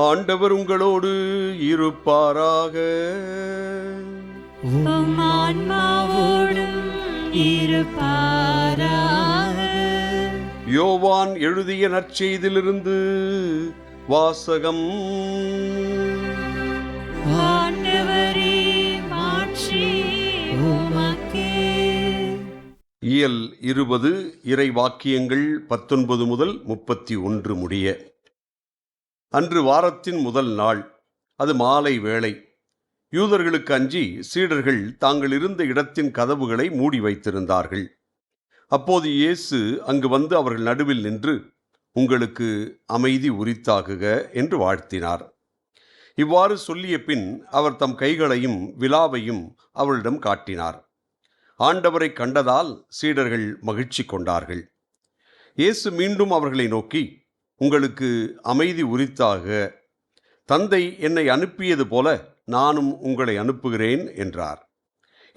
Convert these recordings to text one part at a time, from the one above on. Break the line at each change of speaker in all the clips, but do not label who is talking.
ஆண்டவர் உங்களோடு இருப்பாராக.
உம் ஆன்மாவோடும் இருப்பாராக.
யோவான் எழுதிய நற்செய்தியிலிருந்து வாசகம்.
ஆண்டவரே, மாட்சி உமக்கே.
இயல் 20 இறை வாக்கியங்கள் 19 முதல் 31 முடிய. அன்று வாரத்தின் முதல் நாள், அது மாலை வேளை. யூதர்களுக்கு அஞ்சி சீடர்கள் தாங்கள் இருந்த இடத்தின் கதவுகளை மூடி வைத்திருந்தார்கள். அப்போது இயேசு அங்கு வந்து அவர்கள் நடுவில் நின்று, உங்களுக்கு அமைதி உரித்தாகுக என்று வாழ்த்தினார். இவ்வாறு சொல்லிய பின் அவர் தம் கைகளையும் விலாவையும் அவளிடம் காட்டினார். ஆண்டவரை கண்டதால் சீடர்கள் மகிழ்ச்சி கொண்டார்கள். இயேசு மீண்டும் அவர்களை நோக்கி, உங்களுக்கு அமைதி உரித்தாகுக. தந்தை என்னை அனுப்பியது போல நானும் உங்களை அனுப்புகிறேன் என்றார்.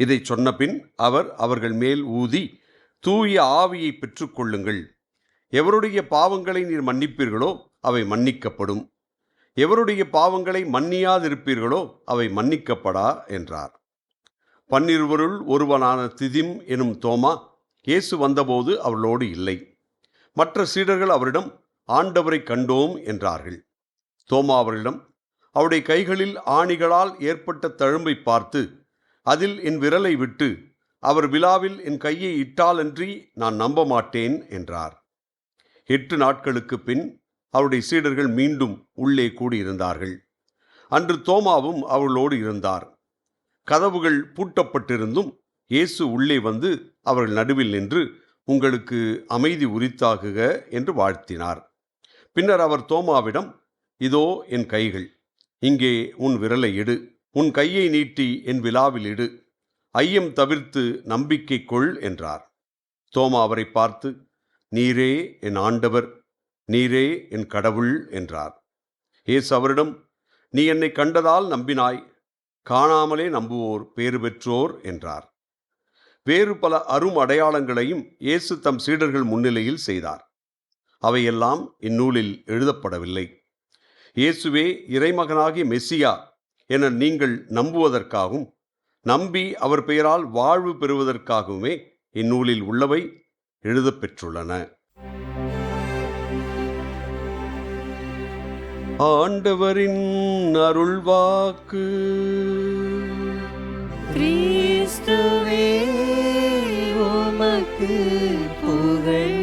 இதை சொன்ன பின் அவர் அவர்கள் மேல் ஊதி, தூய ஆவியை பெற்றுக்கொள்ளுங்கள். எவருடைய பாவங்களை நீர் மன்னிப்பீர்களோ அவை மன்னிக்கப்படும், எவருடைய பாவங்களை மன்னியாதிருப்பீர்களோ அவை மன்னிக்கப்படா என்றார். 12 ஒருவனான திதிம் எனும் தோமா இயேசு வந்தபோது அவர்களோடு இல்லை. மற்ற சீடர்கள் அவரிடம், ஆண்டவரை கண்டோம் என்றார்கள். தோமா அவர்களிடம், அவருடைய கைகளில் ஆணிகளால் ஏற்பட்ட தழும்பை பார்த்து, அதில் என் விரலை விட்டு அவர் விலாவில் என் கையை இட்டாலன்றி நான் நம்ப மாட்டேன் என்றார். 8 நாட்களுக்கு பின் அவருடைய சீடர்கள் மீண்டும் உள்ளே கூடியிருந்தார்கள். அன்று தோமாவும் அவர்களோடு இருந்தார். கதவுகள் பூட்டப்பட்டிருந்தும் இயேசு உள்ளே வந்து அவர்கள் நடுவில் நின்று, உங்களுக்கு அமைதி உரித்தாகுக என்று வாழ்த்தினார். பின்னர் அவர் தோமாவிடம், இதோ என் கைகள், இங்கே உன் விரலை இடு, உன் கையை நீட்டி என் விலாவில் இடு, ஐயம் தவிர்த்து நம்பிக்கை கொள் என்றார். தோமா அவரை பார்த்து, நீரே என் ஆண்டவர், நீரே என் கடவுள் என்றார். இயேசு அவரிடம், நீ என்னை கண்டதால் நம்பினாய், காணாமலே நம்புவோர் பேறு பெற்றோர் என்றார். வேறு பல அரும் அடையாளங்களையும் இயேசு தம் சீடர்கள் முன்னிலையில் செய்தார். அவையெல்லாம் இந்நூலில் எழுதப்படவில்லை. இயேசுவே இறைமகனாகிய மெசியா என நீங்கள் நம்புவதற்காகவும் நம்பி அவர் பெயரால் வாழ்வு பெறுவதற்காகவுமே இந்நூலில் உள்ளவை எழுதப்பெற்றுள்ளன. ஆண்டவரின் அருள்வாக்கு.
கிறிஸ்துவே உமக்கு புகழ்.